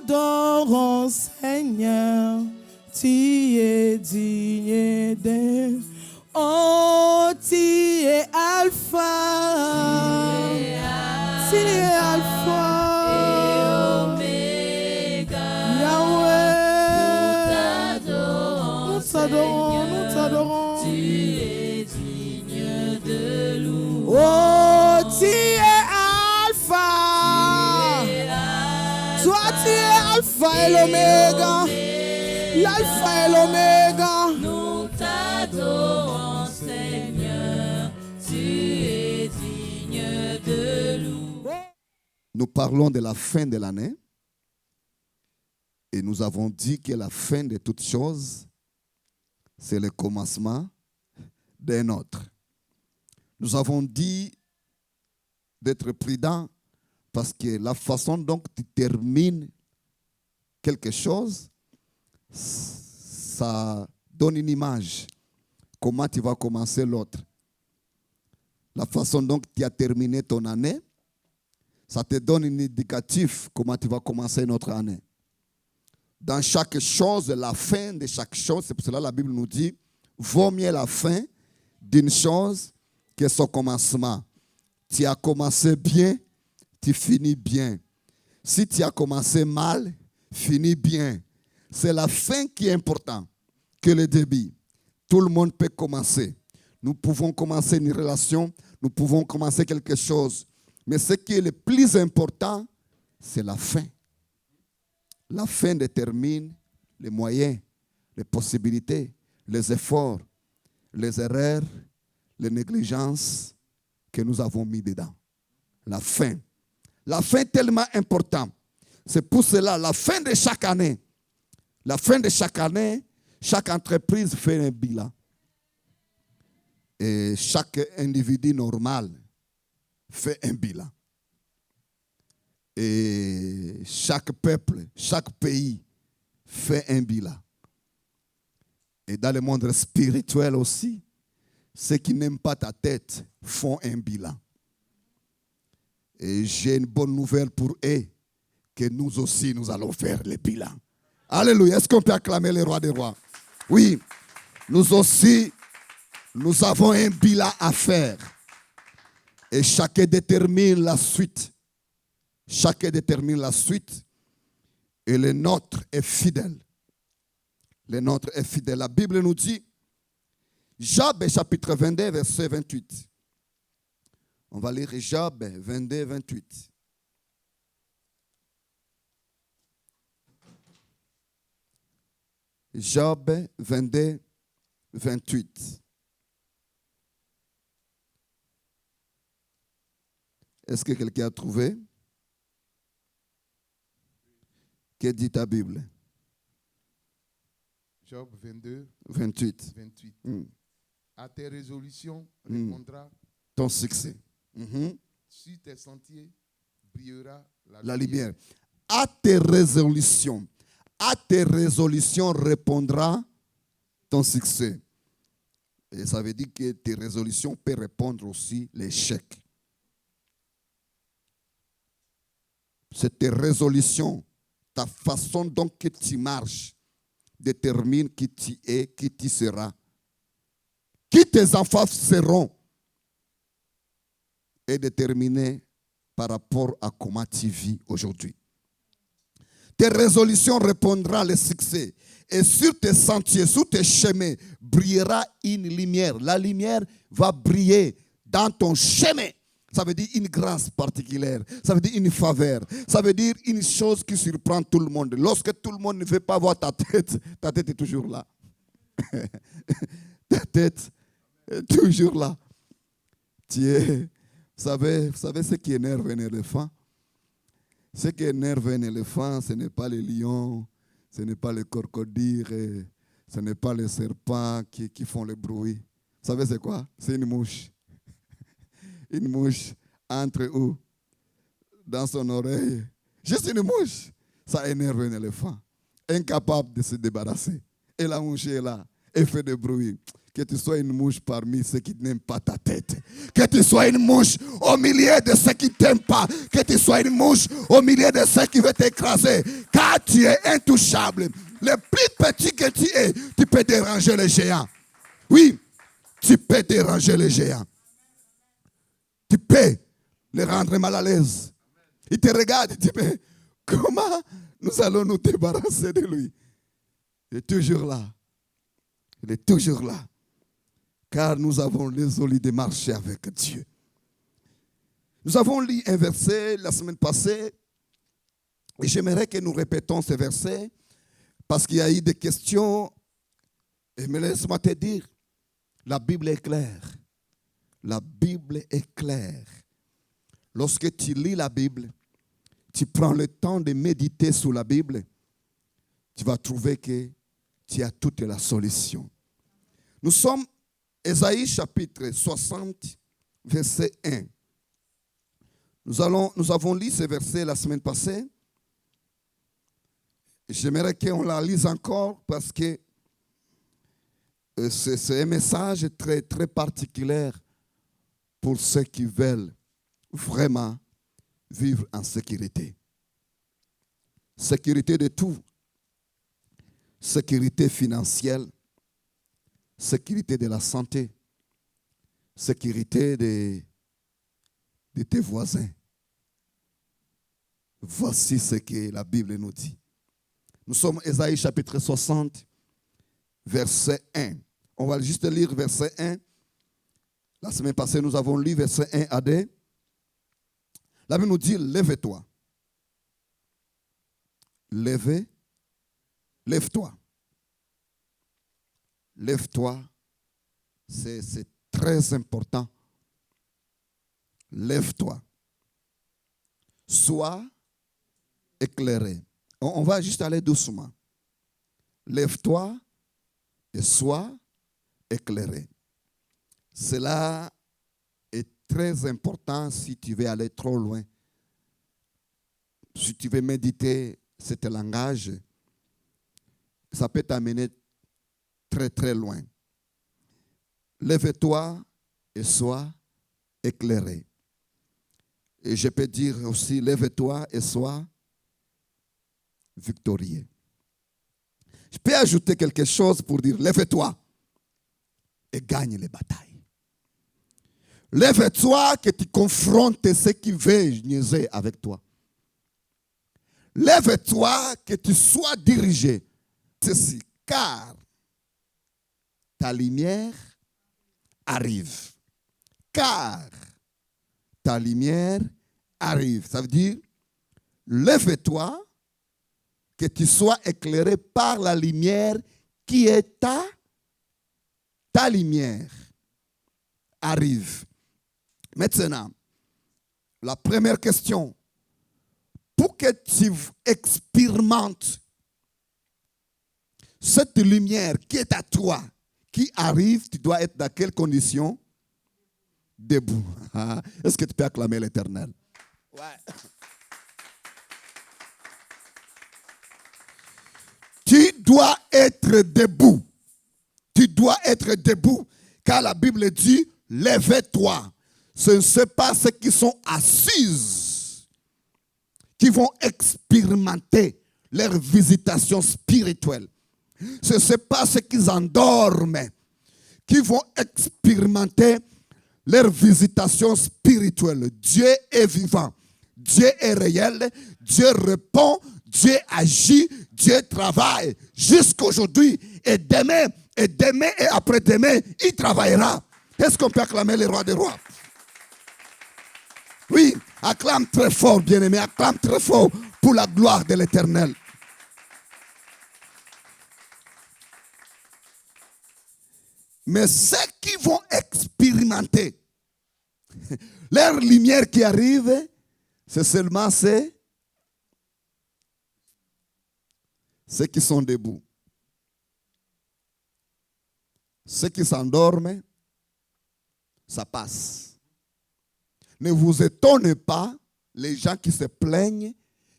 t'adorons, Seigneur. Tu es digne de... Oh, tu es Alpha. Tu es Alpha. Et Oméga. Yahweh. Nous t'adorons, nous t'adorons. Tu es digne de louange. Oh, tu es Alpha. Toi, tu es Alpha et l'Oméga. L'Alpha et l'Oméga. Nous t'adorons, Seigneur. Tu es digne de louange. Nous parlons de la fin de l'année. Et nous avons dit que la fin de toutes choses, c'est le commencement d'un autre. Nous avons dit d'être prudent parce que la façon dont tu termines quelque chose, ça donne une image. Comment tu vas commencer l'autre. La façon dont tu as terminé ton année, ça te donne un indicatif comment tu vas commencer une autre année. Dans chaque chose, la fin de chaque chose, c'est pour cela que la Bible nous dit, vaut mieux la fin d'une chose que son commencement. Tu as commencé bien, tu finis bien. Si tu as commencé mal, finis bien. C'est la fin qui est importante que le début. Tout le monde peut commencer. Nous pouvons commencer une relation, nous pouvons commencer quelque chose. Mais ce qui est le plus important, c'est la fin. La fin détermine les moyens, les possibilités, les efforts, les erreurs, les négligences que nous avons mis dedans. La fin. La fin est tellement importante. C'est pour cela, la fin de chaque année, chaque entreprise fait un bilan. Et chaque individu normal fait un bilan. Et chaque peuple, chaque pays fait un bilan. Et dans le monde spirituel aussi, ceux qui n'aiment pas ta tête font un bilan. Et j'ai une bonne nouvelle pour eux, que nous aussi, nous allons faire le bilan. Alléluia. Est-ce qu'on peut acclamer le roi des rois? Oui, nous aussi, nous avons un bilan à faire. Et chacun détermine la suite. Chacun détermine la suite. Et le nôtre est fidèle. Le nôtre est fidèle. La Bible nous dit, Job chapitre 22, verset 28. On va lire Job 22, 28. Job 22, 28. Est-ce que quelqu'un a trouvé? Que dit ta Bible? Job 22, 28. 28. À tes résolutions répondra ton succès. Sur tes sentiers brillera la lumière. À tes résolutions répondra ton succès. Et ça veut dire que tes résolutions peuvent répondre aussi l'échec. C'est tes résolutions, ta façon dont que tu marches, détermine qui tu es, qui tu seras. Qui tes enfants seront est déterminé par rapport à comment tu vis aujourd'hui. Tes résolutions répondront le succès. Et sur tes sentiers, sur tes chemins, brillera une lumière. La lumière va briller dans ton chemin. Ça veut dire une grâce particulière. Ça veut dire une faveur. Ça veut dire une chose qui surprend tout le monde. Lorsque tout le monde ne veut pas voir ta tête est toujours là. Ta tête est toujours là. Vous savez ce qui énerve un éléphant? Ce qui énerve un éléphant, ce n'est pas les lions, ce n'est pas les crocodiles, ce n'est pas les serpents qui font le bruit. Vous savez c'est quoi? C'est une mouche. Une mouche entre où? Dans son oreille. Juste une mouche. Ça énerve un éléphant. Incapable de se débarrasser. Et la mouche est là. Elle fait du bruit. Que tu sois une mouche parmi ceux qui n'aiment pas ta tête. Que tu sois une mouche au milieu de ceux qui ne t'aiment pas. Que tu sois une mouche au milieu de ceux qui veulent t'écraser. Car tu es intouchable. Le plus petit que tu es, tu peux déranger les géants. Oui, tu peux déranger les géants. Tu peux les rendre mal à l'aise. Il te regarde et dit, mais comment nous allons nous débarrasser de lui? Il est toujours là. Il est toujours là. Car nous avons résolu de marcher avec Dieu. Nous avons lu un verset la semaine passée. Et j'aimerais que nous répétons ce verset. Parce qu'il y a eu des questions. Et mais laisse-moi te dire. La Bible est claire. La Bible est claire. Lorsque tu lis la Bible, tu prends le temps de méditer sur la Bible, tu vas trouver que tu as toute la solution. Nous sommes Ésaïe chapitre 60, verset 1. Nous avons lu ce verset la semaine passée. J'aimerais qu'on la lise encore parce que c'est un message très, très particulier pour ceux qui veulent vraiment vivre en sécurité. Sécurité de tout. Sécurité financière. Sécurité de la santé. Sécurité de tes voisins. Voici ce que la Bible nous dit. Nous sommes Ésaïe chapitre 60, verset 1. On va juste lire verset 1. La semaine passée, nous avons lu verset 1 à 2. La Bible nous dit, lève-toi. Lève-toi. Lève-toi. C'est très important. Lève-toi. Sois éclairé. On va juste aller doucement. Lève-toi et sois éclairé. Cela est très important si tu veux aller trop loin. Si tu veux méditer ce langage, ça peut t'amener très très loin. Lève-toi et sois éclairé. Et je peux dire aussi, lève-toi et sois victorieux. Je peux ajouter quelque chose pour dire, lève-toi et gagne les batailles. Lève-toi que tu confrontes ceux qui veulent niaiser avec toi. Lève-toi que tu sois dirigé. Ceci, car ta lumière arrive. Car ta lumière arrive. Ça veut dire, lève-toi que tu sois éclairé par la lumière qui est ta lumière. Arrive. Maintenant, la première question. Pour que tu expérimentes cette lumière qui est à toi, qui arrive, tu dois être dans quelles conditions? Debout. Est-ce que tu peux acclamer l'Éternel? Ouais. Tu dois être debout. Tu dois être debout. Car la Bible dit, lève-toi. Ce ne sont pas ceux qui sont assis qui vont expérimenter leur visitation spirituelle. Ce n'est pas ceux qui endorment qui vont expérimenter leur visitation spirituelle. Dieu est vivant. Dieu est réel. Dieu répond. Dieu agit. Dieu travaille jusqu'aujourd'hui. Et demain et après-demain, il travaillera. Est-ce qu'on peut acclamer le roi des rois? Oui, acclame très fort, bien-aimé. Acclame très fort pour la gloire de l'Éternel. Mais ceux qui vont expérimenter leur lumière qui arrive, c'est seulement ceux qui sont debout. Ceux qui s'endorment, ça passe. Ne vous étonnez pas, les gens qui se plaignent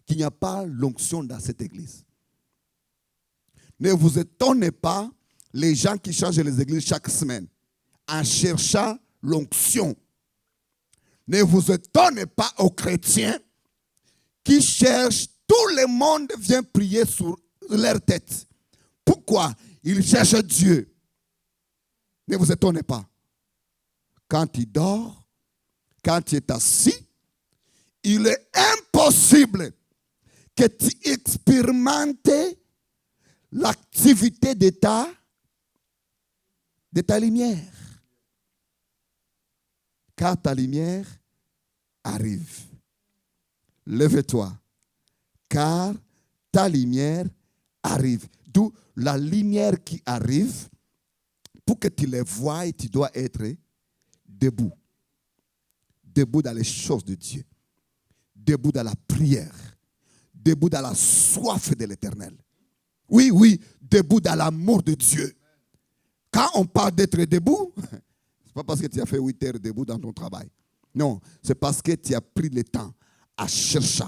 qu'il n'y a pas l'onction dans cette église. Ne vous étonnez pas, les gens qui changent les églises chaque semaine en cherchant l'onction. Ne vous étonnez pas aux chrétiens qui cherchent, tout le monde vient prier sur leur tête. Pourquoi? Ils cherchent Dieu. Ne vous étonnez pas. Quand tu dors, quand tu es assis, il est impossible que tu expérimentes l'activité de ta lumière. Car ta lumière arrive. Lève-toi, car ta lumière arrive. D'où la lumière qui arrive, pour que tu les voies, tu dois être debout. Debout dans les choses de Dieu. Debout dans la prière. Debout dans la soif de l'Éternel. Oui, oui, debout dans l'amour de Dieu. Quand on parle d'être debout, ce n'est pas parce que tu as fait 8 heures debout dans ton travail. Non, c'est parce que tu as pris le temps à chercher,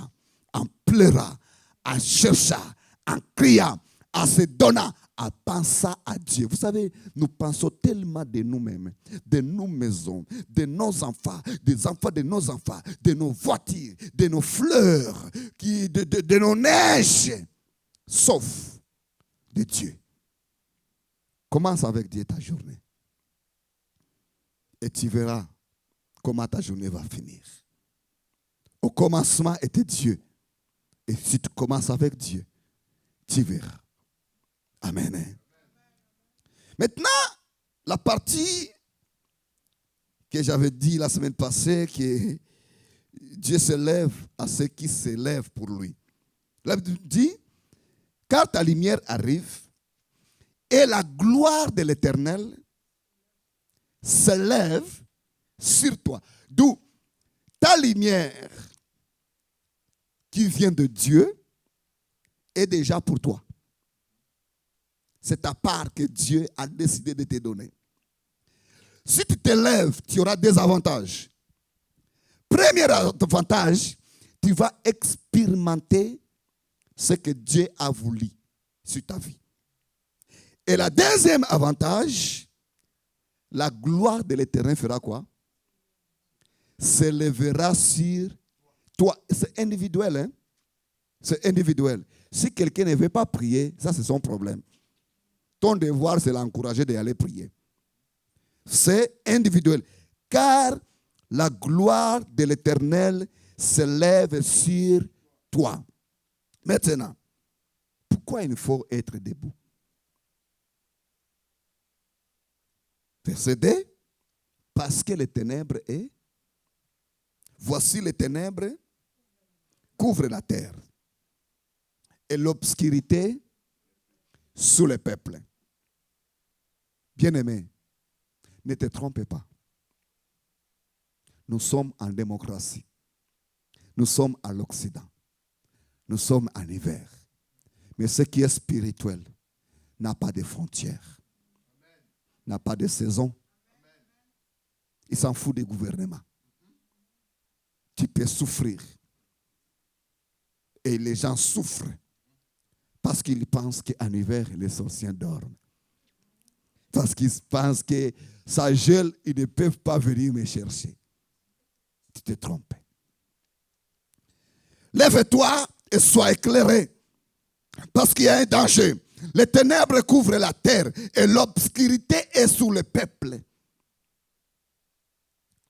en pleurant, à chercher, en criant, en se donnant, à penser à Dieu. Vous savez, nous pensons tellement de nous-mêmes, de nos maisons, de nos enfants, des enfants de nos enfants, de nos voitures, de nos fleurs, de nos neiges, sauf de Dieu. Commence avec Dieu ta journée. Et tu verras comment ta journée va finir. Au commencement était Dieu. Et si tu commences avec Dieu, tu verras. Amen. Maintenant, la partie que j'avais dit la semaine passée, que Dieu se lève à ceux qui se lèvent pour lui. La Bible dit, car ta lumière arrive et la gloire de l'Éternel se lève sur toi. D'où ta lumière qui vient de Dieu est déjà pour toi. C'est ta part que Dieu a décidé de te donner. Si tu te lèves, tu auras des avantages. Premier avantage, tu vas expérimenter ce que Dieu a voulu sur ta vie. Et le deuxième avantage, la gloire de l'Éternel fera quoi? S'élèvera sur toi. C'est individuel, hein? C'est individuel. Si quelqu'un ne veut pas prier, ça c'est son problème. Ton devoir, c'est l'encourager d'aller prier. C'est individuel. Car la gloire de l'Éternel s'élève sur toi. Maintenant, pourquoi il faut être debout? Verset 2. Parce que les ténèbres est. Voici les ténèbres couvrent la terre. Et l'obscurité sous le peuple. Bien-aimé, ne te trompe pas. Nous sommes en démocratie. Nous sommes à l'Occident. Nous sommes en hiver. Mais ce qui est spirituel n'a pas de frontières. N'a pas de saison. Il s'en fout des gouvernements. Tu peux souffrir. Et les gens souffrent parce qu'ils pensent qu'en hiver, les sorciers dorment. Parce qu'ils pensent que ça gèle, ils ne peuvent pas venir me chercher. Tu te trompes. Lève-toi et sois éclairé. Parce qu'il y a un danger. Les ténèbres couvrent la terre et l'obscurité est sous le peuple.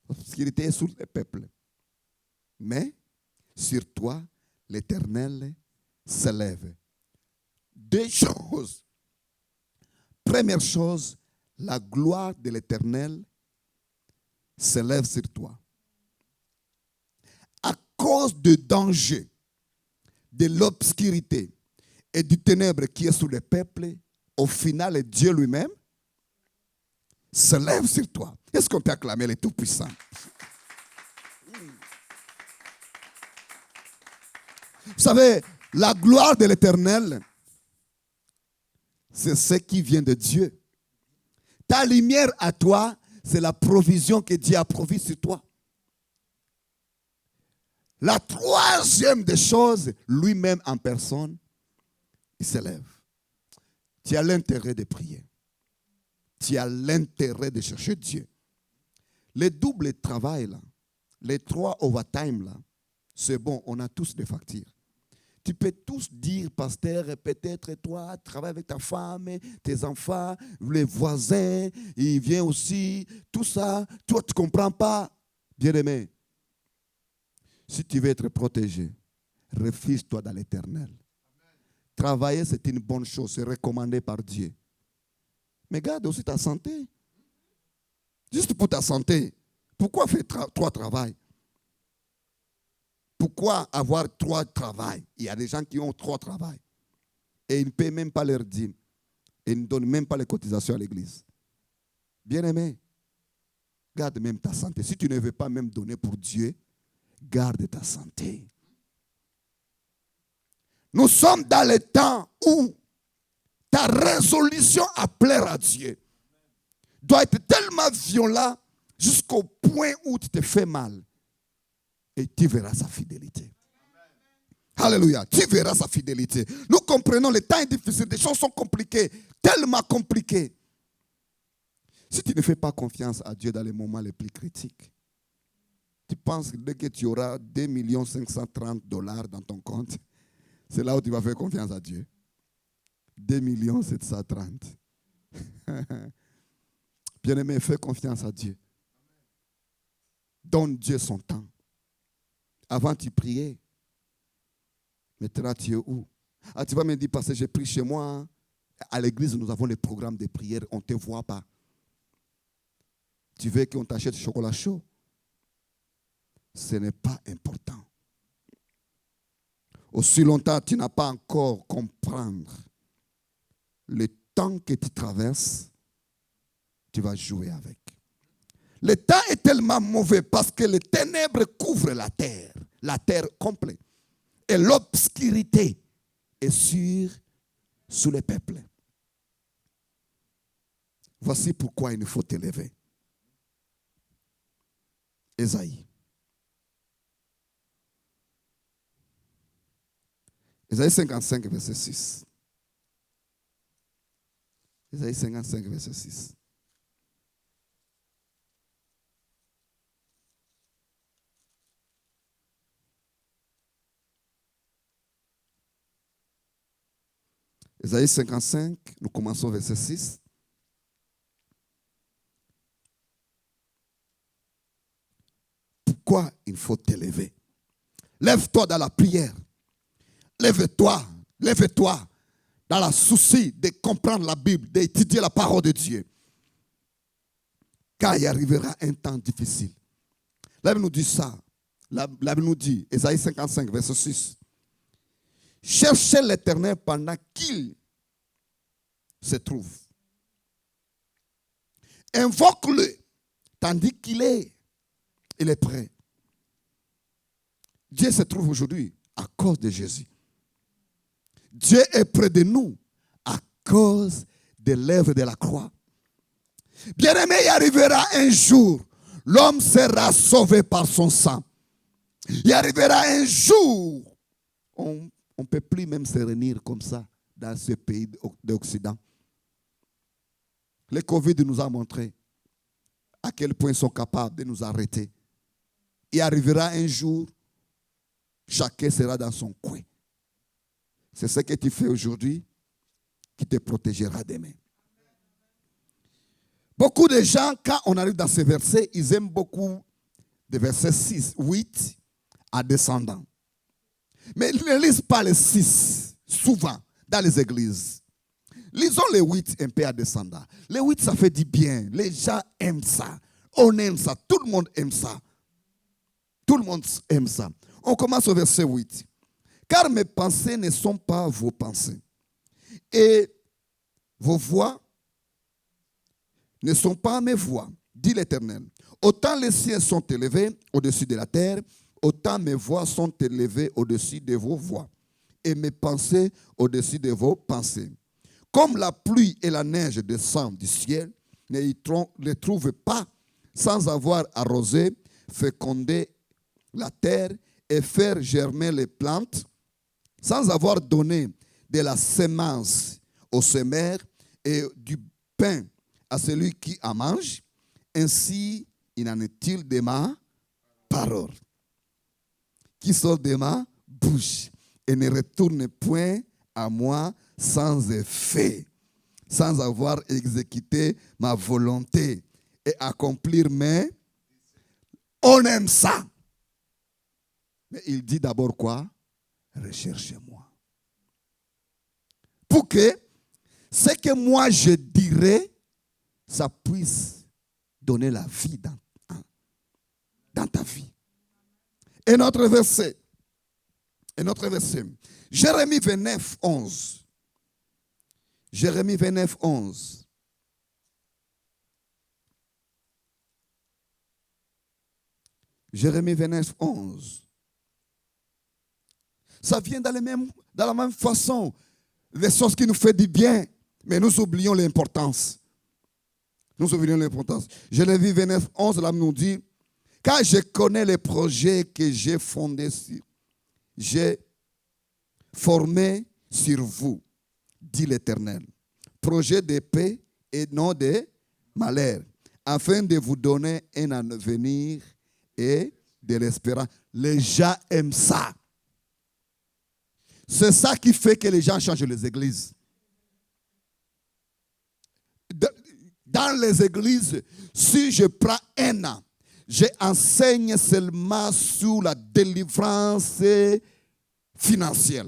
L'obscurité est sous le peuple. Mais sur toi, l'Éternel se lève. Deux choses. Première chose, la gloire de l'Éternel se lève sur toi. À cause du danger, de l'obscurité et du ténèbre qui est sous le peuple, au final, Dieu lui-même se lève sur toi. Est-ce qu'on peut acclamer le Tout-Puissant? Vous savez, la gloire de l'Éternel, c'est ce qui vient de Dieu. Ta lumière à toi, c'est la provision que Dieu a provis sur toi. La troisième des choses, lui-même en personne, il s'élève. Tu as l'intérêt de prier. tu as l'intérêt de chercher Dieu. Les doubles travail, là, les 3 overtime, là, c'est bon, on a tous des factures. Tu peux tous dire, pasteur, peut-être toi, travaille avec ta femme, tes enfants, les voisins, il vient aussi, tout ça. Toi, tu ne comprends pas. Bien-aimé, si tu veux être protégé, réfugie-toi dans l'Éternel. Travailler, c'est une bonne chose, c'est recommandé par Dieu. Mais garde aussi ta santé. Juste pour ta santé. Pourquoi faire 3 travails? Pourquoi avoir 3 travails? Il y a des gens qui ont 3 travails. Et ils ne paient même pas leur dîme. Et ils ne donnent même pas les cotisations à l'église. Bien-aimé, garde même ta santé. Si tu ne veux pas même donner pour Dieu, garde ta santé. Nous sommes dans le temps où ta résolution à plaire à Dieu doit être tellement violente jusqu'au point où tu te fais mal. Et tu verras sa fidélité. Alléluia. Tu verras sa fidélité. Nous comprenons, le temps est difficile. Les choses sont compliquées. Tellement compliquées. Si tu ne fais pas confiance à Dieu dans les moments les plus critiques, tu penses que dès que tu auras 2 530 $ dans ton compte, c'est là où tu vas faire confiance à Dieu. 2 730. Bien-aimé, fais confiance à Dieu. Donne Dieu son temps. Avant, tu priais. Maintenant, tu es où? Ah, tu vas me dire, parce que j'ai pris chez moi. À l'église, nous avons les programmes de prière. On ne te voit pas. Tu veux qu'on t'achète du chocolat chaud? Ce n'est pas important. Aussi longtemps tu n'as pas encore comprendre le temps que tu traverses, tu vas jouer avec. Le temps est tellement mauvais parce que les ténèbres couvrent la terre complète. Et l'obscurité est sous les peuples. Voici pourquoi il nous faut t'élever. Ésaïe. Ésaïe 55, verset 6. Ésaïe 55, verset 6. Ésaïe 55, nous commençons verset 6. Pourquoi il faut t'élever? Lève-toi dans la prière. Lève-toi dans la souci de comprendre la Bible, d'étudier la parole de Dieu. Car il arrivera un temps difficile. La Bible nous dit ça. La Bible nous dit, Ésaïe 55, verset 6. Cherchez l'Éternel pendant qu'il se trouve. Invoque-le tandis qu'il est prêt. Dieu se trouve aujourd'hui à cause de Jésus. Dieu est près de nous à cause de l'œuvre de la croix. Bien-aimé, il arrivera un jour, l'homme sera sauvé par son sang. Il arrivera un jour, on ne peut plus même se réunir comme ça dans ce pays d'Occident. Le Covid nous a montré à quel point ils sont capables de nous arrêter. Il arrivera un jour, chacun sera dans son coin. C'est ce que tu fais aujourd'hui qui te protégera demain. Beaucoup de gens, quand on arrive dans ces versets, ils aiment beaucoup des versets 6, 8 à descendant. Mais ils ne lisent pas les 6, souvent, dans les églises. Lisons les 8 un peu à descendant. Les 8, ça fait du bien. Les gens aiment ça. On aime ça. Tout le monde aime ça. Tout le monde aime ça. On commence au verset 8. Car mes pensées ne sont pas vos pensées. Et vos voix ne sont pas mes voix, dit l'Éternel. Autant les cieux sont élevés au-dessus de la terre, autant mes voix sont élevées au-dessus de vos voix, et mes pensées au-dessus de vos pensées. Comme la pluie et la neige descendent du ciel, ne trouvent pas, sans avoir arrosé, fécondé la terre et faire germer les plantes, sans avoir donné de la semence aux semeurs et du pain à celui qui en mange, ainsi il en est-il de ma parole, qui sort de ma bouche et ne retourne point à moi sans effet, sans avoir exécuté ma volonté et accomplir mes... On aime ça. Mais il dit d'abord quoi? Recherchez-moi. Pour que ce que moi je dirais, ça puisse donner la vie dans ta vie. Et notre verset. Jérémie 29, 11. Jérémie 29, 11. Jérémie 29, 11. Ça vient dans la même façon. Les choses qui nous font du bien, mais nous oublions l'importance. Jérémie 29, 11, là, nous dit, car je connais les projets que j'ai formés sur vous, dit l'Éternel. Projet de paix et non de malheur, afin de vous donner un avenir et de l'espérance. Les gens aiment ça. C'est ça qui fait que les gens changent les églises. Dans les églises, si je prends un an, j'enseigne seulement sur la délivrance financière.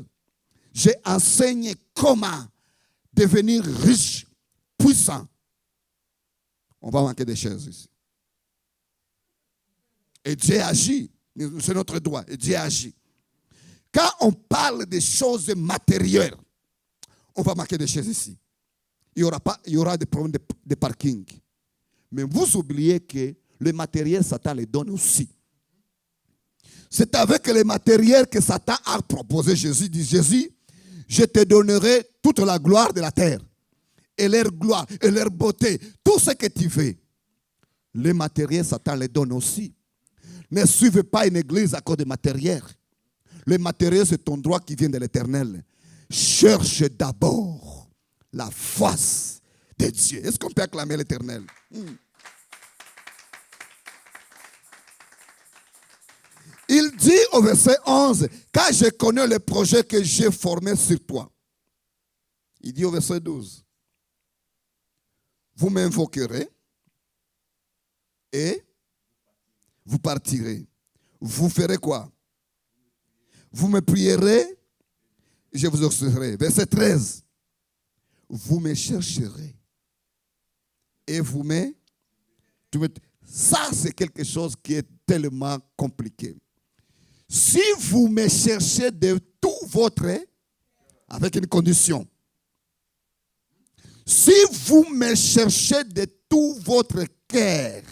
J'enseigne comment devenir riche, puissant. On va manquer des chaises ici. Et Dieu agit. C'est notre droit. Et Dieu agit. Quand on parle des choses matérielles, on va manquer des chaises ici. Il y aura des problèmes de parking. Mais vous oubliez que le matériel, Satan les donne aussi. C'est avec le matériel que Satan a proposé Jésus. Dit Jésus, je te donnerai toute la gloire de la terre. Et leur gloire, et leur beauté, tout ce que tu veux. Le matériel, Satan les donne aussi. Ne suivez pas une église à cause de matériel. Le matériel, c'est ton droit qui vient de l'Éternel. Cherche d'abord la face de Dieu. Est-ce qu'on peut acclamer l'Éternel? Il dit au verset 11, car je connais le projet que j'ai formé sur toi. Il dit au verset 12, vous m'invoquerez et vous partirez. Vous ferez quoi? Vous me prierez, je vous exaucerai. Verset 13. Vous me chercherez. Et vous me... Ça, c'est quelque chose qui est tellement compliqué. Si vous me cherchez de tout votre... Avec une condition. Si vous me cherchez de tout votre cœur,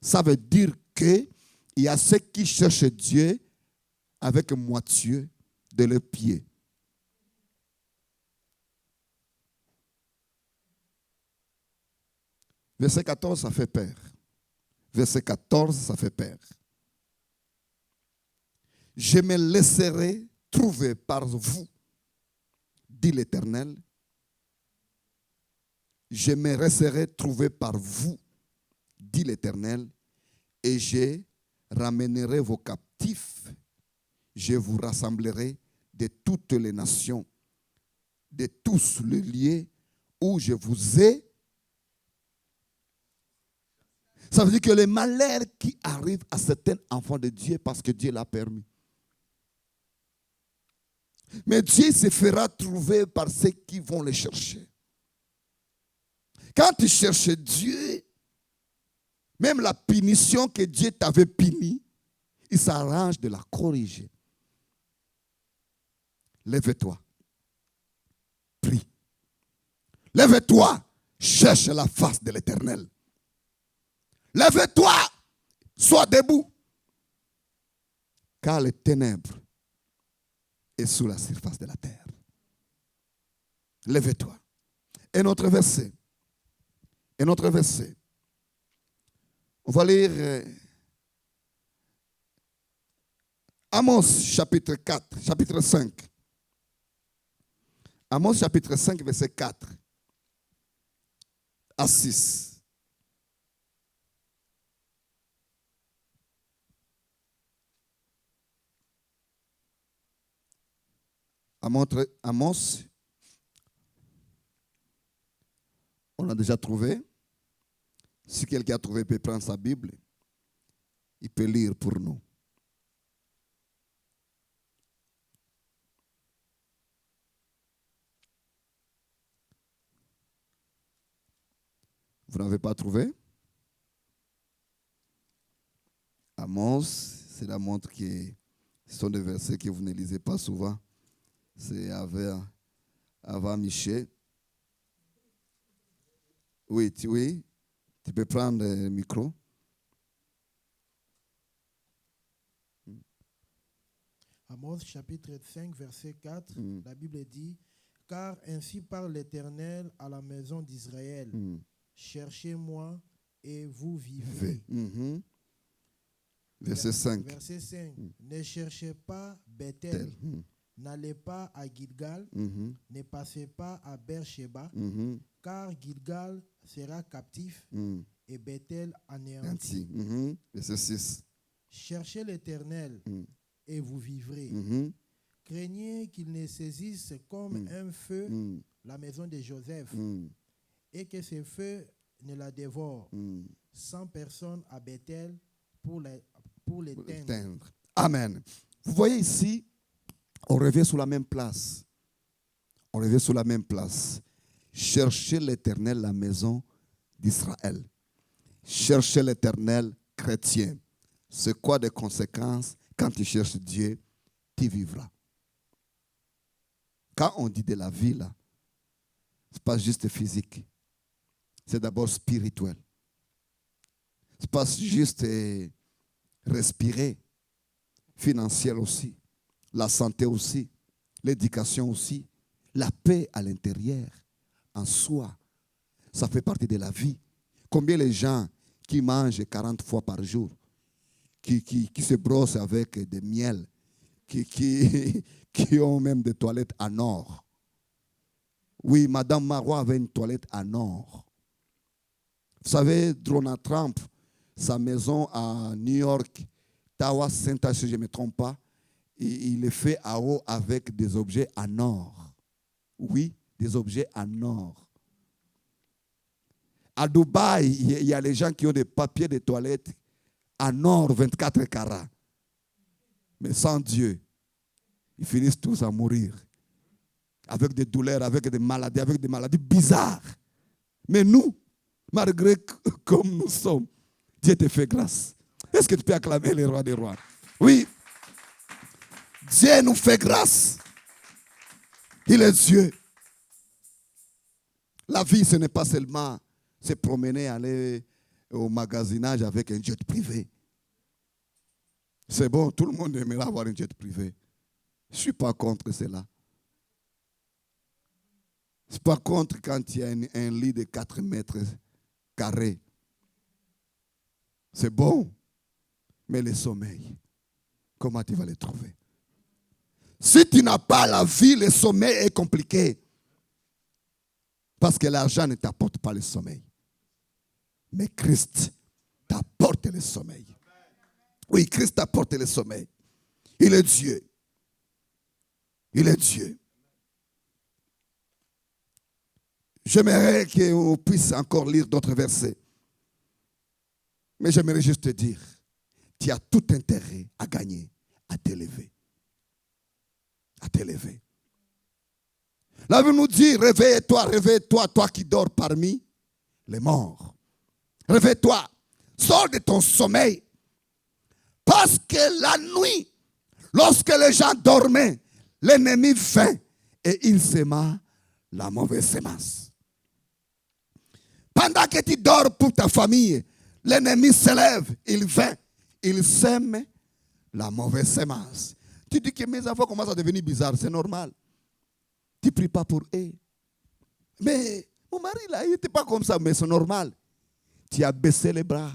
ça veut dire qu'il y a ceux qui cherchent Dieu avec moitié de leurs pieds. Verset 14, ça fait peur. Verset 14, ça fait peur. Je me laisserai trouver par vous, dit l'Éternel. Je me laisserai trouver par vous, dit l'Éternel, et je ramènerai vos captifs. Je vous rassemblerai de toutes les nations, de tous les lieux où je vous ai. Ça veut dire que les malheurs qui arrivent à certains enfants de Dieu parce que Dieu l'a permis. Mais Dieu se fera trouver par ceux qui vont le chercher. Quand tu cherches Dieu, même la punition que Dieu t'avait punie, il s'arrange de la corriger. Lève-toi. Prie. Lève-toi. Cherche la face de l'Éternel. Lève-toi. Sois debout. Car les ténèbres est sous la surface de la terre. Lève-toi. Et notre verset. On va lire Amos chapitre 4, chapitre 5. Amos chapitre 5, verset 4. à 6. Amos, on a déjà trouvé. Si quelqu'un a trouvé, peut prendre sa Bible. Il peut lire pour nous. Vous n'avez pas trouvé? Amos, c'est la montre qui ce sont des versets que vous ne lisez pas souvent. C'est avant Michel. Oui, tu peux prendre le micro. Amos chapitre 5, verset 4, la Bible dit « Car ainsi parle l'Éternel à la maison d'Israël, cherchez-moi et vous vivrez. » Verset 5. Verset 5. Ne cherchez pas Bethel, n'allez pas à Gilgal, ne passez pas à Beersheba, car Gilgal sera captif et Bethel anéanti. Verset 6. Cherchez l'Éternel et vous vivrez. Craignez qu'il ne saisisse comme un feu la maison de Joseph et que ce feu ne la dévore. 100 personnes à Bethel pour l'éteindre. Amen. Vous voyez ici, on revient sur la même place. On revient sur la même place. Cherchez l'Éternel, la maison d'Israël. Cherchez l'Éternel, chrétien. C'est quoi des conséquences? Quand tu cherches Dieu, tu vivras. Quand on dit de la vie, là, ce n'est pas juste physique. C'est d'abord spirituel. Ce n'est pas juste respirer. Financier aussi. La santé aussi. L'éducation aussi. La paix à l'intérieur. En soi. Ça fait partie de la vie. Combien les gens qui mangent 40 fois par jour, qui se brossent avec des miels, qui ont même des toilettes en or. Oui, Madame Marois avait une toilette en or. Vous savez, Donald Trump, sa maison à New York, Tower Center, si je ne me trompe pas, il est fait à eau avec des objets en or. Oui, des objets en or. À Dubaï, il y a les gens qui ont des papiers de toilette en or 24 carats. Mais sans Dieu, ils finissent tous à mourir. Avec des douleurs, avec des maladies bizarres. Mais nous, malgré comme nous sommes, Dieu te fait grâce. Est-ce que tu peux acclamer le roi des rois? Oui. Dieu nous fait grâce. Il est Dieu. La vie, ce n'est pas seulement se promener, aller au magasinage avec un jet privé. C'est bon, tout le monde aimerait avoir un jet privé. Je ne suis pas contre cela. Je ne suis pas contre quand il y a un lit de 4 mètres carrés. C'est bon. Mais le sommeil, comment tu vas le trouver? Si tu n'as pas la vie, le sommeil est compliqué. Parce que l'argent ne t'apporte pas le sommeil. Mais Christ t'apporte le sommeil. Oui, Christ t'apporte le sommeil. Il est Dieu. Il est Dieu. J'aimerais qu'on puisse encore lire d'autres versets. Mais j'aimerais juste te dire, tu as tout intérêt à gagner, à t'élever. À t'élever. La Bible nous dit, réveille-toi, toi qui dors parmi les morts. Réveille-toi, sors de ton sommeil. Parce que la nuit, lorsque les gens dormaient, l'ennemi vint et il sema la mauvaise semence. Pendant que tu dors pour ta famille, l'ennemi se lève, il vient, il sème la mauvaise semence. Tu dis que mes enfants commencent à devenir bizarres, c'est normal. Tu ne pries pas pour eux. Mais mon mari, là, il n'était pas comme ça, mais c'est normal. Tu as baissé les bras.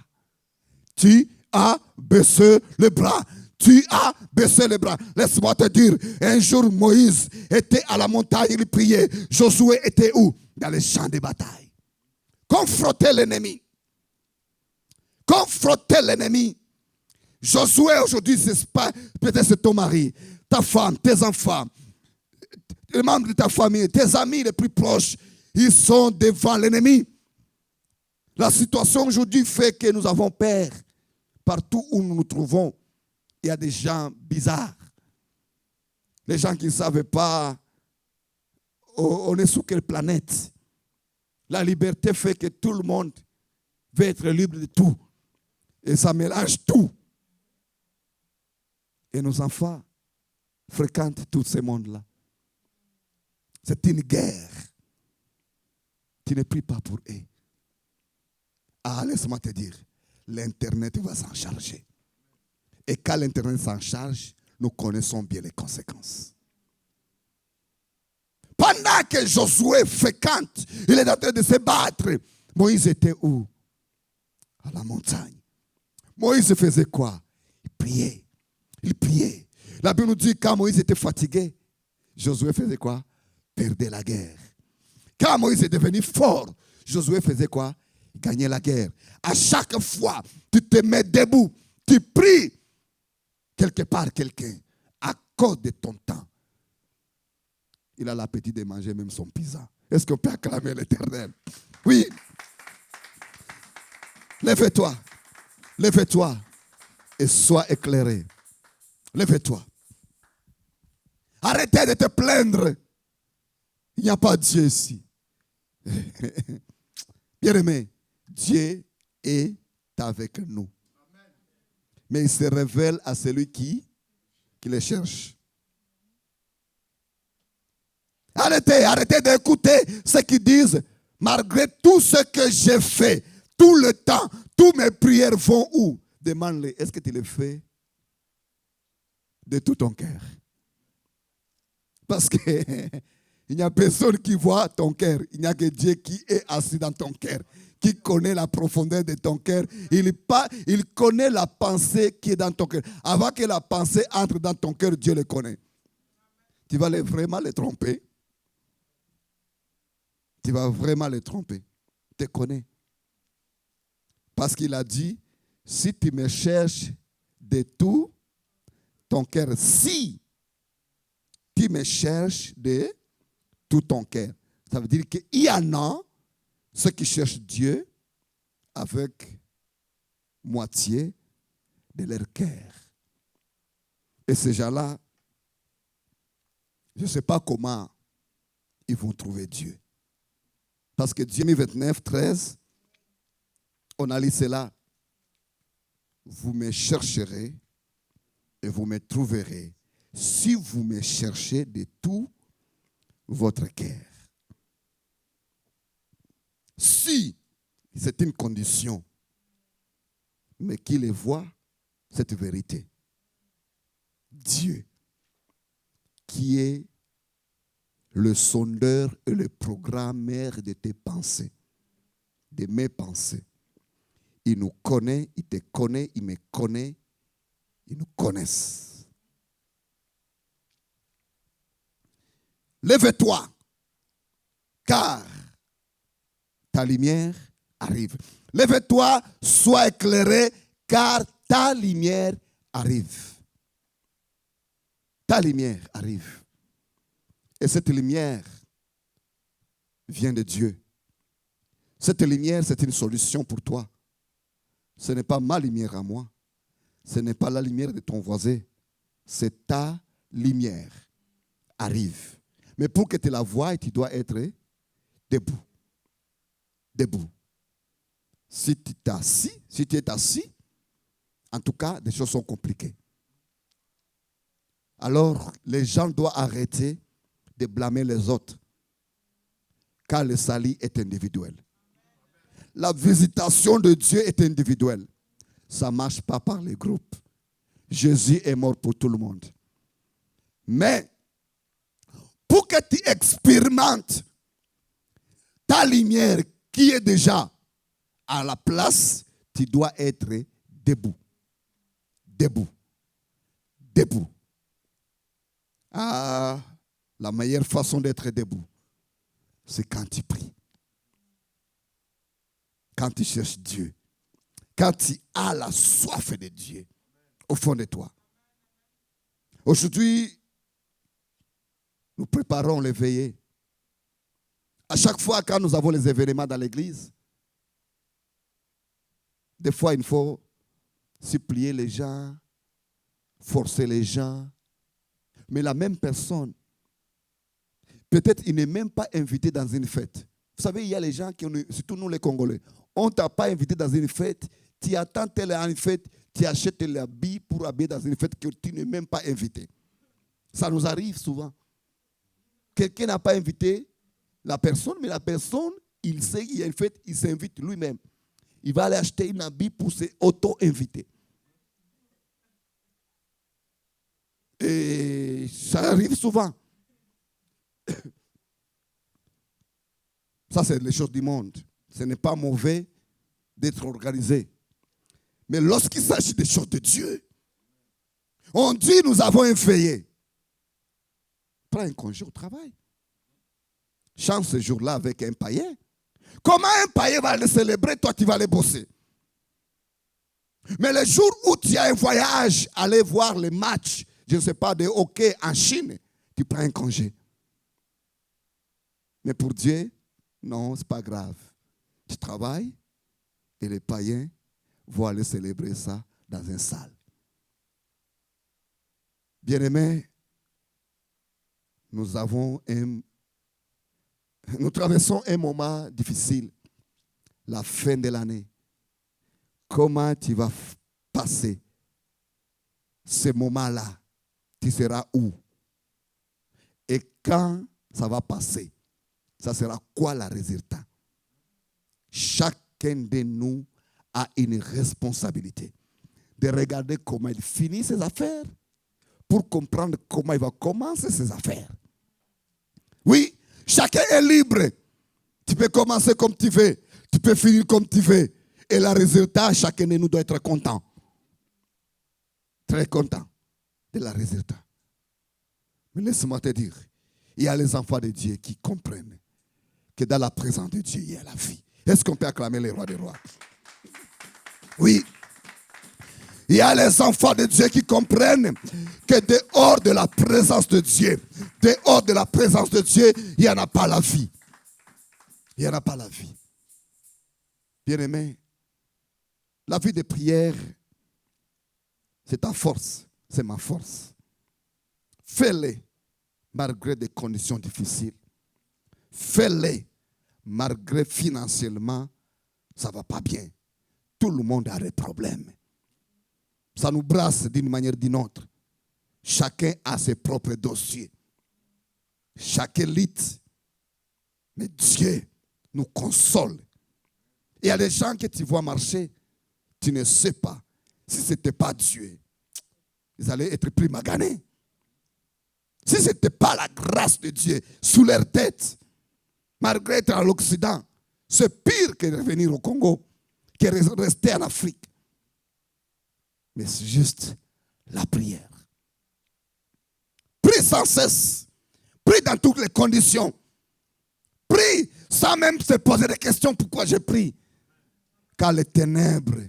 Tu as baissé les bras. Tu as baissé les bras. Laisse-moi te dire, un jour Moïse était à la montagne, il priait. Josué était où? Dans les champs de bataille. Confrontez l'ennemi. Confrontez l'ennemi. Josué, aujourd'hui, peut-être c'est ton mari, ta femme, tes enfants, les membres de ta famille, tes amis les plus proches, ils sont devant l'ennemi. La situation aujourd'hui fait que nous avons peur. Partout où nous nous trouvons, il y a des gens bizarres. Les gens qui ne savent pas on est sur quelle planète. La liberté fait que tout le monde veut être libre de tout. Et ça mélange tout. Et nos enfants fréquentent tous ces mondes-là. C'est une guerre. Tu ne pries pas pour eux. Ah, laisse-moi te dire, l'Internet va s'en charger. Et quand l'Internet s'en charge, nous connaissons bien les conséquences. Pendant que Josué fréquente, il est en train de se battre. Moïse était où? À la montagne. Moïse faisait quoi? Il priait. Il priait. La Bible nous dit que quand Moïse était fatigué, Josué faisait quoi? Perdait la guerre. Quand Moïse est devenu fort, Josué faisait quoi? Il gagnait la guerre. À chaque fois, tu te mets debout, tu pries quelque part quelqu'un à cause de ton temps. Il a l'appétit de manger même son pizza. Est-ce qu'on peut acclamer l'Éternel? Oui. Lève-toi. Lève-toi et sois éclairé. Lève-toi. Arrêtez de te plaindre. Il n'y a pas Dieu ici. Bien-aimé, Dieu est avec nous. Mais il se révèle à celui qui le cherche. Arrêtez d'écouter ce qu'ils disent. Malgré tout ce que j'ai fait, tout le temps, toutes mes prières vont où? Demande-les, est-ce que tu le fais de tout ton cœur? Parce que il n'y a personne qui voit ton cœur. Il n'y a que Dieu qui est assis dans ton cœur, qui connaît la profondeur de ton cœur. Il connaît la pensée qui est dans ton cœur. Avant que la pensée entre dans ton cœur, Dieu le connaît. Tu vas vraiment le tromper. Tu vas vraiment le tromper. Tu te connais. Parce qu'il a dit, si tu me cherches de tout ton cœur, si tu me cherches de tout ton cœur, ça veut dire qu'il y en a ceux qui cherchent Dieu avec moitié de leur cœur. Et ces gens-là, je ne sais pas comment ils vont trouver Dieu. Parce que Jérémie 29, 13, on a lu cela. Vous me chercherez et vous me trouverez si vous me cherchez de tout votre cœur. Si, c'est une condition, mais qui le voit, cette vérité. Dieu, qui est le sondeur et le programmeur de tes pensées, de mes pensées. Il nous connaît, il te connaît, il me connaît, il nous connaît. Lève-toi, car ta lumière arrive. Lève-toi, sois éclairé, car ta lumière arrive. Ta lumière arrive. Et cette lumière vient de Dieu. Cette lumière, c'est une solution pour toi. Ce n'est pas ma lumière à moi. Ce n'est pas la lumière de ton voisin. C'est ta lumière. Arrive. Mais pour que tu la voies, tu dois être debout. Debout. Si tu es assis, en tout cas, des choses sont compliquées. Alors, les gens doivent arrêter de blâmer les autres, car le salut est individuel. La visitation de Dieu est individuelle. Ça ne marche pas par les groupes. Jésus est mort pour tout le monde. Mais, pour que tu expérimentes ta lumière qui est déjà à la place, tu dois être debout. Debout. Debout. Ah, la meilleure façon d'être debout, c'est quand tu pries. quand tu cherches Dieu. Quand tu as la soif de Dieu au fond de toi. Aujourd'hui, nous préparons les veillées. À chaque fois quand nous avons les événements dans l'église, des fois il faut supplier les gens, forcer les gens. Mais la même personne, peut-être il n'est même pas invité dans une fête. Vous savez, il y a les gens, surtout nous les Congolais, on ne t'a pas invité dans une fête, tu attends telle une fête, tu achètes l'habit pour habiller dans une fête que tu n'es même pas invité. Ça nous arrive souvent. Quelqu'un n'a pas invité la personne, mais la personne, il sait qu'il y a une fête, il s'invite lui-même. Il va aller acheter une habit pour se auto-inviter. Et ça arrive souvent. Ça, c'est les choses du monde. Ce n'est pas mauvais d'être organisé. Mais lorsqu'il s'agit des choses de Dieu, on dit nous avons un veillé. Prends un congé au travail. Chante ce jour-là avec un païen. Comment un païen va le célébrer, toi tu vas aller bosser? Mais le jour où tu as un voyage, aller voir les matchs, je ne sais pas, de hockey en Chine, tu prends un congé. Mais pour Dieu, non, ce n'est pas grave. Tu travailles et les païens vont aller célébrer ça dans une salle. Bien-aimés, nous traversons un moment difficile, la fin de l'année. Comment tu vas passer ce moment-là? Tu seras où? Et quand ça va passer, ça sera quoi le résultat? Chacun de nous a une responsabilité de regarder comment il finit ses affaires pour comprendre comment il va commencer ses affaires. Oui, chacun est libre. Tu peux commencer comme tu veux, tu peux finir comme tu veux. Et le résultat, chacun de nous doit être content. Très content de la résultat. Mais laisse-moi te dire, il y a les enfants de Dieu qui comprennent que dans la présence de Dieu, il y a la vie. Est-ce qu'on peut acclamer les rois des rois? Oui. Il y a les enfants de Dieu qui comprennent que dehors de la présence de Dieu, dehors de la présence de Dieu, il n'y en a pas la vie. Il n'y en a pas la vie. Bien-aimé, la vie de prière, c'est ta force, c'est ma force. Fais-le malgré des conditions difficiles. Fais-le malgré financièrement, ça ne va pas bien. Tout le monde a des problèmes. Ça nous brasse d'une manière ou d'une autre. Chacun a ses propres dossiers. Chacun lutte. Mais Dieu nous console. Il y a des gens que tu vois marcher, tu ne sais pas si ce n'était pas Dieu. Ils allaient être pris maganés. Si ce n'était pas la grâce de Dieu sous leur tête, malgré être à l'Occident, c'est pire que de revenir au Congo, que de rester en Afrique. Mais c'est juste la prière. Prie sans cesse. Prie dans toutes les conditions. Prie sans même se poser des questions pourquoi je prie. Car les ténèbres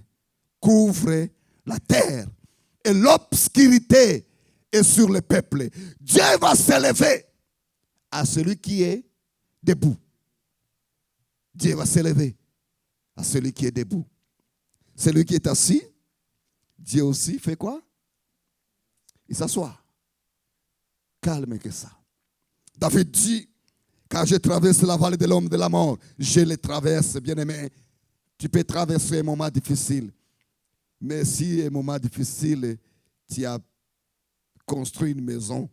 couvrent la terre et l'obscurité est sur le peuple. Dieu va s'élever à celui qui est debout. Dieu va s'élever à celui qui est debout. Celui qui est assis, Dieu aussi fait quoi? Il s'assoit. Calme que ça. David dit, quand je traverse la vallée de l'homme de la mort, je le traverse, bien-aimé. Tu peux traverser un moment difficile. Mais si un moment difficile, tu as construit une maison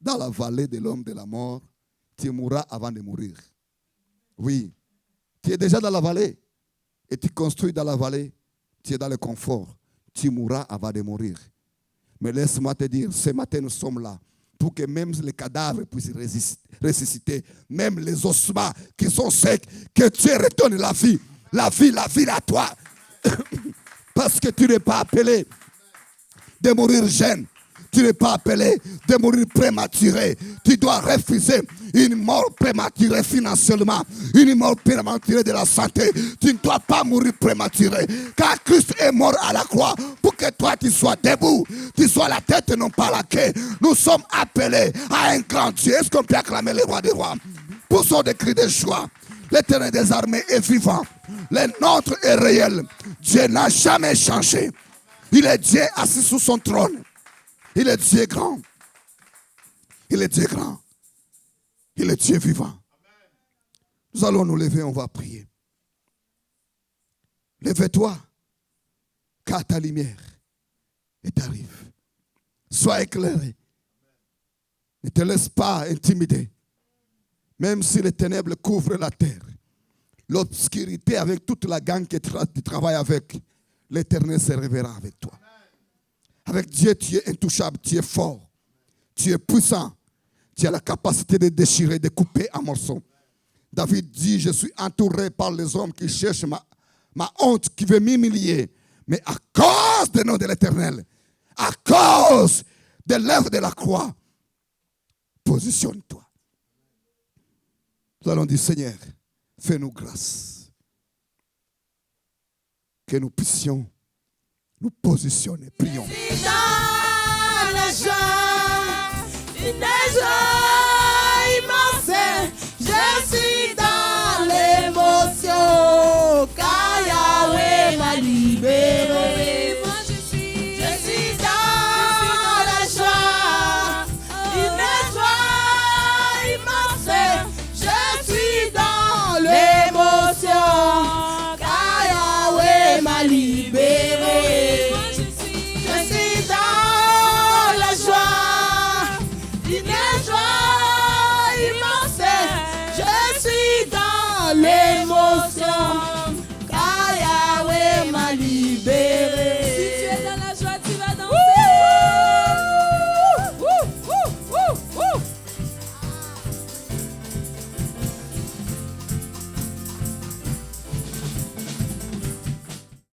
dans la vallée de l'homme de la mort, tu mourras avant de mourir. Oui. Tu es déjà dans la vallée et tu construis dans la vallée, tu es dans le confort. Tu mourras avant de mourir. Mais laisse-moi te dire, ce matin nous sommes là pour que même les cadavres puissent ressusciter, même les ossements qui sont secs, que Dieu redonne la vie à toi. Parce que tu n'es pas appelé de mourir jeune. Tu n'es pas appelé de mourir prématuré. Tu dois refuser une mort prématurée financièrement, une mort prématurée de la santé. Tu ne dois pas mourir prématuré. Car Christ est mort à la croix pour que toi tu sois debout. Tu sois la tête et non pas la queue. Nous sommes appelés à un grand Dieu. Est-ce qu'on peut acclamer le roi des rois? Poussons des cris de joie. L'Éternel des armées est vivant. Le nôtre est réel. Dieu n'a jamais changé. Il est Dieu assis sur son trône. Il est Dieu grand. Il est Dieu grand. Il est Dieu vivant. Nous allons nous lever, on va prier. Lève-toi, car ta lumière est arrive. Sois éclairé. Ne te laisse pas intimider. Même si les ténèbres couvrent la terre, l'obscurité avec toute la gang qui travaille avec, l'Éternel se révélera avec toi. Avec Dieu, tu es intouchable, tu es fort, tu es puissant, tu as la capacité de déchirer, de couper en morceaux. David dit, je suis entouré par les hommes qui cherchent ma honte, qui veut m'humilier. Mais à cause du nom de l'Éternel, à cause de l'œuvre de la croix, positionne-toi. Nous allons dire, Seigneur, fais-nous grâce. Que nous puissions nous positionner. Prions. Dans la joie, une joie.